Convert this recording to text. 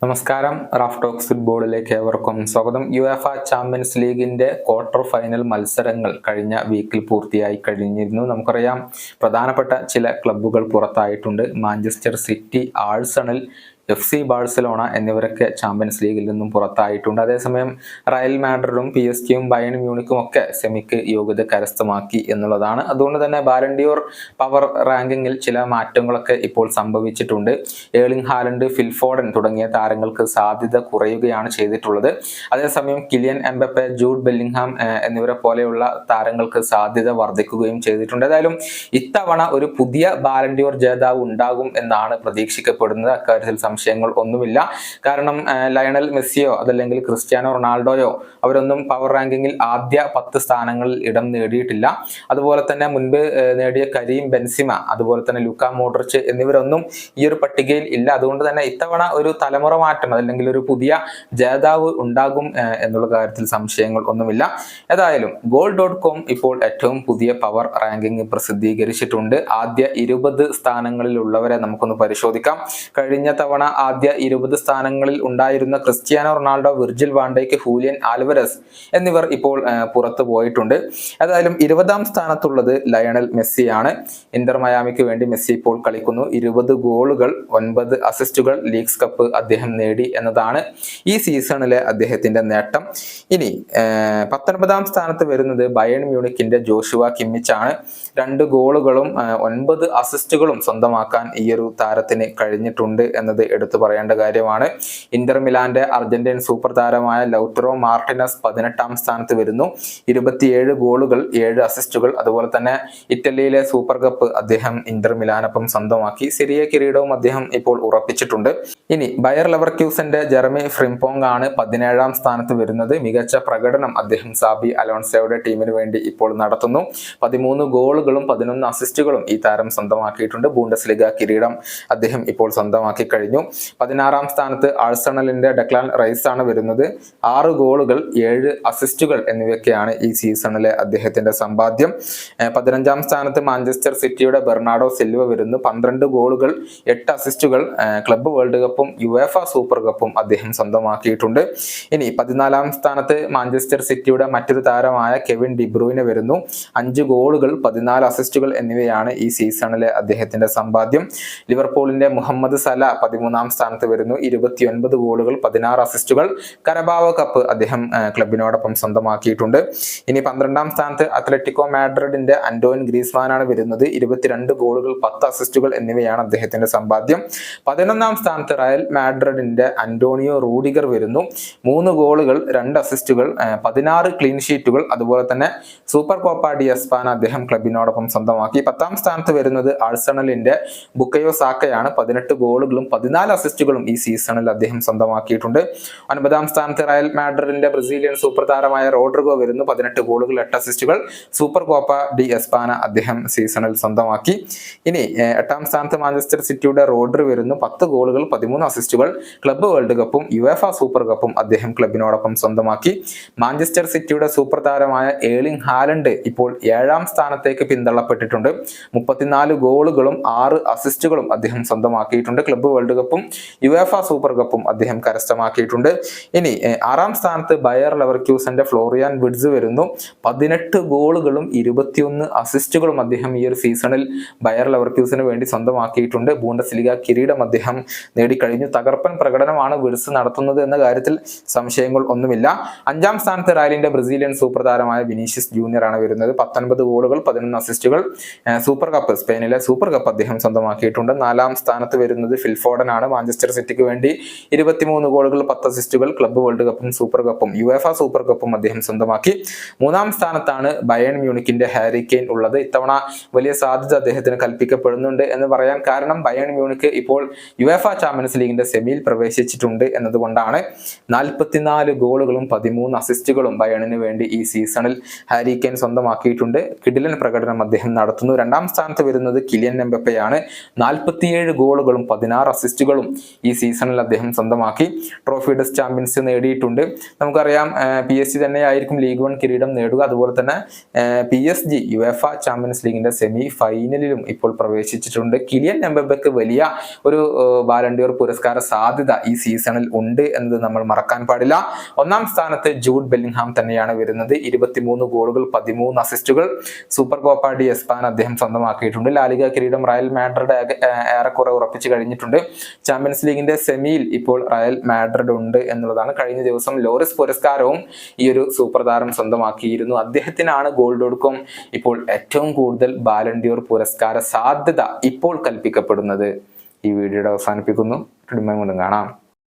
നമസ്കാരം. Raf talks ഫുട്ബോളിലേക്ക് ഏവർക്കും സ്വാഗതം. യുഎഫ ചാമ്പ്യൻസ് ലീഗിന്റെ ക്വാർട്ടർ ഫൈനൽ മത്സരങ്ങൾ കഴിഞ്ഞ വീക്കിൽ പൂർത്തിയായി കഴിഞ്ഞിരുന്നു. നമുക്കറിയാം, പ്രധാനപ്പെട്ട ചില ക്ലബ്ബുകൾ പുറത്തായിട്ടുണ്ട്. Manchester City, Arsenal, FC Barcelona എന്നിവരൊക്കെ ചാമ്പ്യൻസ് ലീഗിൽ നിന്നും പുറത്തായിട്ടുണ്ട്. അതേസമയം റയൽ മാഡ്രിഡും PSG-യും ബയേൺ മ്യൂണിക്കും ഒക്കെ സെമിക്ക് യോഗ്യത കരസ്ഥമാക്കി എന്നുള്ളതാണ്. അതുകൊണ്ട് തന്നെ ബാലൻഡിയോർ പവർ റാങ്കിങ്ങിൽ ചില മാറ്റങ്ങളൊക്കെ ഇപ്പോൾ സംഭവിച്ചിട്ടുണ്ട്. ഏർലിംഗ് ഹാലൻഡ്, ഫിൽ ഫോഡൻ തുടങ്ങിയ താരങ്ങൾക്ക് സാധ്യത കുറയുകയാണ് ചെയ്തിട്ടുള്ളത്. അതേസമയം കിലിയൻ എംബപ്പെ, ജൂഡ് ബെല്ലിംഗ്ഹാം എന്നിവരെ പോലെയുള്ള താരങ്ങൾക്ക് സാധ്യത വർദ്ധിക്കുകയും ചെയ്തിട്ടുണ്ട്. ഏതായാലും ഇത്തവണ ഒരു പുതിയ ബാലൻഡിയോർ ജേതാവ് ഉണ്ടാകും എന്നാണ് പ്രതീക്ഷിക്കപ്പെടുന്നത്. അക്കാര്യത്തിൽ സംശയങ്ങൾ ഒന്നുമില്ല. കാരണം ലയണൽ മെസ്സിയോ അതല്ലെങ്കിൽ ക്രിസ്ത്യാനോ റൊണാൾഡോയോ അവരൊന്നും പവർ റാങ്കിങ്ങിൽ ആദ്യ 10 സ്ഥാനങ്ങളിൽ ഇടം നേടിയിട്ടില്ല. അതുപോലെ തന്നെ മുൻപ് നേടിയ കരീം ബെൻസിമ, അതുപോലെ തന്നെ ലുക്ക മോഡ്രിച്ച് എന്നിവരൊന്നും ഈ ഒരു പട്ടികയിൽ ഇല്ല. അതുകൊണ്ട് തന്നെ ഇത്തവണ ഒരു തലമുറ മാറ്റം അല്ലെങ്കിൽ ഒരു പുതിയ ജേതാവ് ഉണ്ടാകും എന്നുള്ള കാര്യത്തിൽ സംശയങ്ങൾ ഒന്നുമില്ല. ഏതായാലും goal.com ഇപ്പോൾ ഏറ്റവും പുതിയ പവർ റാങ്കിങ് പ്രസിദ്ധീകരിച്ചിട്ടുണ്ട്. ആദ്യ 20 സ്ഥാനങ്ങളിലുള്ളവരെ നമുക്കൊന്ന് പരിശോധിക്കാം. കഴിഞ്ഞ തവണ ആദ്യ 20 സ്ഥാനങ്ങളിൽ ഉണ്ടായിരുന്ന Cristiano Ronaldo, Virgil van Dijk, Julian Alvarez എന്നിവർ ഇപ്പോൾ പുറത്തു പോയിട്ടുണ്ട്. ഏതായാലും 20ാം സ്ഥാനത്തുള്ളത് ലയണൽ മെസ്സിയാണ്. ഇന്റർ മയാമിക്ക് വേണ്ടി മെസ്സി ഇപ്പോൾ കളിക്കുന്നു. 20 ഗോളുകൾ, 9 അസിസ്റ്റുകൾ, ലീഗ്സ് കപ്പ് അദ്ദേഹം നേടി എന്നതാണ് ഈ സീസണിലെ അദ്ദേഹത്തിന്റെ നേട്ടം. ഇനി 19ാം സ്ഥാനത്ത് വരുന്നത് ബയേൺ മ്യൂണിക്കിന്റെ ജോഷുവ കിമ്മിച്ച് ആണ്. 2 ഗോളുകളും 9 അസിസ്റ്റുകളും സ്വന്തമാക്കാൻ ഈ ഒരു താരത്തിന് കഴിഞ്ഞിട്ടുണ്ട് എന്നത് എടുത്തു പറയേണ്ട കാര്യമാണ്. ഇന്റർ മിലാന്റെ അർജന്റീൻ സൂപ്പർ താരമായ ലൗറ്ററോ മാർട്ടിനസ് 18ാം സ്ഥാനത്ത് വരുന്നു. 27 ഗോളുകൾ, 7 അസിസ്റ്റുകൾ. അതുപോലെ തന്നെ ഇറ്റലിയിലെ സൂപ്പർ കപ്പ് അദ്ദേഹം ഇന്റർ മിലാനൊപ്പം സ്വന്തമാക്കി. സിറിയ കിരീടവും അദ്ദേഹം ഇപ്പോൾ ഉറപ്പിച്ചിട്ടുണ്ട്. ഇനി ബയർ ലെവർക്യൂസന്റെ ജെറമി ഫ്രിംപോങ് ആണ് 17ാം സ്ഥാനത്ത് വരുന്നത്. മികച്ച പ്രകടനം അദ്ദേഹം സാബി അലോൺസോയുടെ ടീമിന് വേണ്ടി ഇപ്പോൾ നടത്തുന്നു. 13 ഗോളുകളും 11 അസിസ്റ്റുകളും ഈ താരം സ്വന്തമാക്കിയിട്ടുണ്ട്. ബൂണ്ടസ്ലിഗ കിരീടം അദ്ദേഹം ഇപ്പോൾ സ്വന്തമാക്കി കഴിഞ്ഞു. 16ാം സ്ഥാനത്ത് ആഴ്സണലിന്റെ ഡെക്ലാൻ റൈസ് ആണ് വരുന്നത്. 6 ഗോളുകൾ, 7 അസിസ്റ്റുകൾ എന്നിവയൊക്കെയാണ് ഈ സീസണിലെ അദ്ദേഹത്തിന്റെ സമ്പാദ്യം. 15ാം സ്ഥാനത്ത് മാഞ്ചസ്റ്റർ സിറ്റിയുടെ ബെർണാഡോ സിൽവ വരുന്നു. 12 ഗോളുകൾ, 8 അസിസ്റ്റുകൾ. ക്ലബ്ബ് വേൾഡ് കപ്പും യുവേഫ സൂപ്പർ കപ്പും അദ്ദേഹം സ്വന്തമാക്കിയിട്ടുണ്ട്. ഇനി 14ാം സ്ഥാനത്ത് മാഞ്ചസ്റ്റർ സിറ്റിയുടെ മറ്റൊരു താരമായ കെവിൻ ഡിബ്രൂയിനെ വരുന്നു. 5 ഗോളുകൾ, 14 അസിസ്റ്റുകൾ എന്നിവയാണ് ഈ സീസണിലെ അദ്ദേഹത്തിന്റെ സമ്പാദ്യം. ലിവർപൂളിന്റെ മുഹമ്മദ് സല 13ാം സ്ഥാനത്ത് വരുന്നു. 29 ഗോളുകൾ, 16 അസിസ്റ്റുകൾ. കരബാവോ കപ്പ് അദ്ദേഹം ക്ലബിനോടൊപ്പം സ്വന്തമാക്കിയിട്ടുണ്ട്. ഇനി 12ാം സ്ഥാനത്ത് അത്ലറ്റിക്കോ മാഡ്രിഡിന്റെ അന്റോയിൻ ഗ്രീസ്മാനാണ് വരുന്നത്. 22 ഗോളുകൾ, 10 അസിസ്റ്റുകൾ എന്നിവയാണ് അദ്ദേഹത്തിന്റെ സമ്പാദ്യം. 11ാം സ്ഥാനത്ത് റയൽ മാഡ്രിഡിന്റെ അന്റോണിയോ റൂഡിഗർ വരുന്നു. 3 ഗോളുകൾ, 2 അസിസ്റ്റുകൾ, 16 ക്ലീൻ ഷീറ്റുകൾ. അതുപോലെ തന്നെ സൂപ്പർ കോപ്പ ഡി എസ്പാന അദ്ദേഹം ക്ലബിനോടൊപ്പം സ്വന്തമാക്കി. 10ാം സ്ഥാനത്ത് വരുന്നത് ആഴ്സണലിന്റെ ബുക്കയോ സാക്കയാണ്. 18 ഗോളുകളും 14 അസിസ്റ്റുകളും ഈ സീസണിൽ അദ്ദേഹം സ്വന്തമാക്കിയിട്ടുണ്ട്. 9ാം സ്ഥാനത്ത് റയൽ മാഡ്രിഡിന്റെ ബ്രസീലിയൻ സൂപ്പർ താരമായ റോഡ്രിഗോ വരുന്നു. 18 ഗോളുകൾ, 8 അസിസ്റ്റുകൾ. സൂപ്പർ കോപ്പ ഡി എസ്പാന അദ്ദേഹം സീസണിൽ സ്വന്തമാക്കി. ഇനി 8ാം സ്ഥാനത്ത് മാഞ്ചസ്റ്റർ സിറ്റിയുടെ റോഡ്രി വരുന്നു. 10 ഗോളുകൾ, 13 അസിസ്റ്റുകൾ. ക്ലബ്ബ് വേൾഡ് കപ്പും യുവേഫ സൂപ്പർ കപ്പും അദ്ദേഹം ക്ലബിനോടൊപ്പം സ്വന്തമാക്കി. മാഞ്ചസ്റ്റർ സിറ്റിയുടെ സൂപ്പർ താരമായ ഏർലിംഗ് ഹാലൻഡ് ഇപ്പോൾ 7ാം സ്ഥാനത്തേക്ക് പിന്തള്ളപ്പെട്ടിട്ടുണ്ട്. 34 ഗോളുകളും 6 അസിസ്റ്റുകളും അദ്ദേഹം സ്വന്തമാക്കിയിട്ടുണ്ട്. ക്ലബ്ബ് വേൾഡ് കപ്പും യുവേഫ സൂപ്പർ കപ്പും അദ്ദേഹം കരസ്ഥമാക്കിയിട്ടുണ്ട്. ഇനി 6ാം സ്ഥാനത്ത് ബയർ ലെവർക്യൂസന്റെ ഫ്ലോറിയാൻ വിഡ്സ് വരുന്നു. 18 ഗോളുകളും 21 അസിസ്റ്റുകളും അദ്ദേഹം ഈ ഒരു സീസണിൽ ബയർ ലെവർക്യൂസിന് വേണ്ടി സ്വന്തമാക്കിയിട്ടുണ്ട്. ബൂണ്ടസ്ലിഗ കിരീടം അദ്ദേഹം നേടിക്കഴിഞ്ഞു. തകർപ്പൻ പ്രകടനമാണ് വിഡ്സ് നടത്തുന്നത് എന്ന കാര്യത്തിൽ സംശയങ്ങൾ ഒന്നുമില്ല. 5ാം സ്ഥാനത്ത് റയലിന്റെ ബ്രസീലിയൻ സൂപ്പർ താരമായ വിനീഷ്യസ് ജൂനിയർ ആണ് വരുന്നത്. 19 ഗോളുകൾ, 11 അസിസ്റ്റുകൾ. സൂപ്പർ കപ്പ്, സ്പെയിനിലെ സൂപ്പർ കപ്പ് അദ്ദേഹം സ്വന്തമാക്കിയിട്ടുണ്ട്. 4ാം സ്ഥാനത്ത് വരുന്നത് ഫിൽ ഫോഡൻ ആണ്. മാഞ്ചസ്റ്റർ സിറ്റിക്ക് വേണ്ടി 23 ഗോളുകൾ, 10 അസിസ്റ്റുകൾ. ക്ലബ്ബ് വേൾഡ് കപ്പും സൂപ്പർ കപ്പും യുവേഫ സൂപ്പർ കപ്പും അദ്ദേഹം സ്വന്തമാക്കി. 3ാം സ്ഥാനത്താണ് ബയേൺ മ്യൂണിക്കിന്റെ ഹാരി കെയ്ൻ ഉള്ളത്. ഇത്തവണ വലിയ സാധ്യത അദ്ദേഹത്തിന് കൽപ്പിക്കപ്പെടുന്നുണ്ട് എന്ന് പറയാൻ കാരണം ബയേൺ മ്യൂണിക്ക് ഇപ്പോൾ യുവേഫ ചാമ്പ്യൻസ് ലീഗിന്റെ സെമിയിൽ പ്രവേശിച്ചിട്ടുണ്ട് എന്നതുകൊണ്ടാണ്. 44 ഗോളുകളും 13 അസിസ്റ്റുകളും ബയേണിന് വേണ്ടി ഈ സീസണിൽ ഹാരി കെയ്ൻ സ്വന്തമാക്കിയിട്ടുണ്ട്. കിടിലൻ പ്രകടനം അദ്ദേഹം നടത്തുന്നു. 2ാം സ്ഥാനത്ത് വരുന്നത് കിലിയൻ എംബപ്പയാണ്. 47 ഗോളുകളും 16 അസിസ്റ്റുകളും അസിസ്റ്റുകളും ഈ സീസണിൽ അദ്ദേഹം സ്വന്തമാക്കി. ട്രോഫി ഡെസ് ചാമ്പ്യൻസ് നേടിയിട്ടുണ്ട്. നമുക്കറിയാം PSG തന്നെയായിരിക്കും ലീഗ് 1 കിരീടം നേടുക. അതുപോലെ തന്നെ PSG യുവേഫ ചാമ്പ്യൻസ് ലീഗിന്റെ സെമി ഫൈനലിലും ഇപ്പോൾ പ്രവേശിച്ചിട്ടുണ്ട്. കിലിയൻ എംബാപ്പയ്ക്ക് വലിയ ഒരു ബാലൻഡിയോർ പുരസ്കാര സാധ്യത ഈ സീസണിൽ ഉണ്ട് എന്നത് നമ്മൾ മറക്കാൻ പാടില്ല. ഒന്നാം സ്ഥാനത്ത് ജൂഡ് ബെല്ലിംഗ്ഹാം തന്നെയാണ് വരുന്നത്. 23 ഗോളുകൾ 13 അസിസ്റ്റുകൾ. സൂപ്പർ കോപ്പ ഡി എസ്പാൻ അദ്ദേഹം സ്വന്തമാക്കിയിട്ടുണ്ട്. ലാലിഗ കിരീടം റയൽ മാഡ്രിഡ് ഏറെക്കുറെ ഉറപ്പിച്ചു കഴിഞ്ഞിട്ടുണ്ട്. ചാമ്പ്യൻസ് ലീഗിന്റെ സെമിയിൽ ഇപ്പോൾ റയൽ മാഡ്രിഡ് ഉണ്ട് എന്നുള്ളതാണ്. കഴിഞ്ഞ ദിവസം ലോറിസ് പുരസ്കാരവും ഈ ഒരു സൂപ്പർ താരം സ്വന്തമാക്കിയിരുന്നു. അദ്ദേഹത്തിനാണ് ഗോൾഡോട്കോം ഇപ്പോൾ ഏറ്റവും കൂടുതൽ ബാലൻഡിയോർ പുരസ്കാര സാധ്യത ഇപ്പോൾ കൽപ്പിക്കപ്പെടുന്നത്. ഈ വീഡിയോയുടെ അവസാനിപ്പിക്കുന്നു. കാണാം.